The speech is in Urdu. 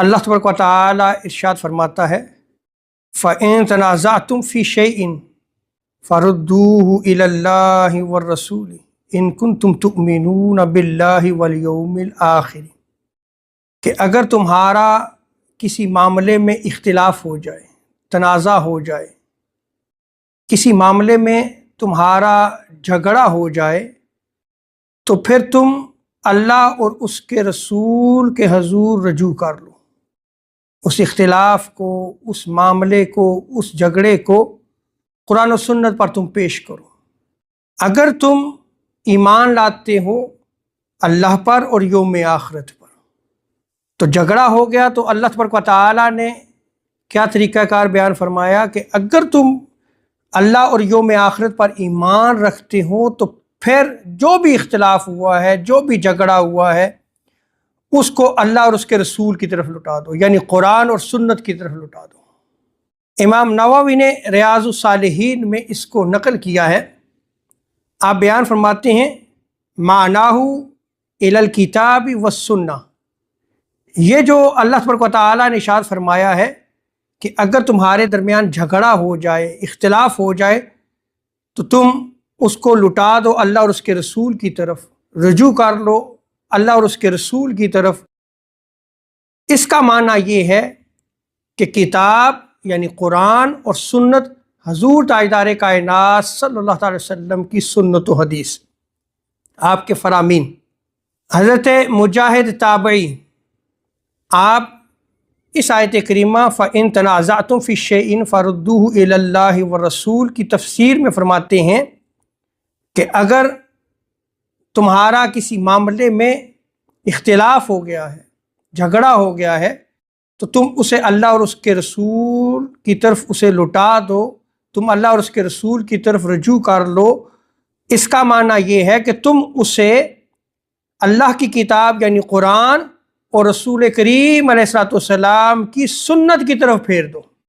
اللہ تبارک و تعالی ارشاد فرماتا ہے فَإِن تَنَازَعْتُمْ فِي شَيْءٍ فَرُدُّوهُ إِلَى اللَّهِ وَالرَّسُولِ إِن كُنتُمْ تُؤْمِنُونَ بِاللَّهِ وَالْيَوْمِ الْآخِرِ کہ اگر تمہارا کسی معاملے میں اختلاف ہو جائے، تنازع ہو جائے، کسی معاملے میں تمہارا جھگڑا ہو جائے، تو پھر تم اللہ اور اس کے رسول کے حضور رجوع کر لو، اس اختلاف کو، اس معاملے کو، اس جھگڑے کو قرآن و سنت پر تم پیش کرو۔ اگر تم ایمان لاتے ہو اللہ پر اور یوم آخرت پر، تو جھگڑا ہو گیا تو اللہ تبارک و تعالیٰ نے کیا طریقہ کار بیان فرمایا کہ اگر تم اللہ اور یوم آخرت پر ایمان رکھتے ہو تو پھر جو بھی اختلاف ہوا ہے، جو بھی جھگڑا ہوا ہے، اس کو اللہ اور اس کے رسول کی طرف لٹا دو، یعنی قرآن اور سنت کی طرف لٹا دو۔ امام نووی نے ریاض الصالحین میں اس کو نقل کیا ہے۔ آپ بیان فرماتے ہیں معناہ الی الکتاب والسنہ، یہ جو اللہ تبارک و تعالیٰ نے ارشاد فرمایا ہے کہ اگر تمہارے درمیان جھگڑا ہو جائے، اختلاف ہو جائے، تو تم اس کو لٹا دو اللہ اور اس کے رسول کی طرف، رجوع کر لو اللہ اور اس کے رسول کی طرف۔ اس کا معنی یہ ہے کہ کتاب یعنی قرآن اور سنت حضور تاجدار کائنات صلی اللہ تعالی وسلم کی سنت و حدیث، آپ کے فرامین۔ حضرت مجاہد تابعی آپ اس آیت کریمہ فَإِن تَنَازَعْتُمْ فِي شَيْءٍ فَرُدُّوهُ إِلَى اللَّهِ وَالرَّسُولِ کی تفسیر میں فرماتے ہیں کہ اگر تمہارا کسی معاملے میں اختلاف ہو گیا ہے، جھگڑا ہو گیا ہے، تو تم اسے اللہ اور اس کے رسول کی طرف اسے لٹا دو، تم اللہ اور اس کے رسول کی طرف رجوع کر لو۔ اس کا معنی یہ ہے کہ تم اسے اللہ کی کتاب یعنی قرآن اور رسول کریم علیہ الصلوۃ والسلام کی سنت کی طرف پھیر دو۔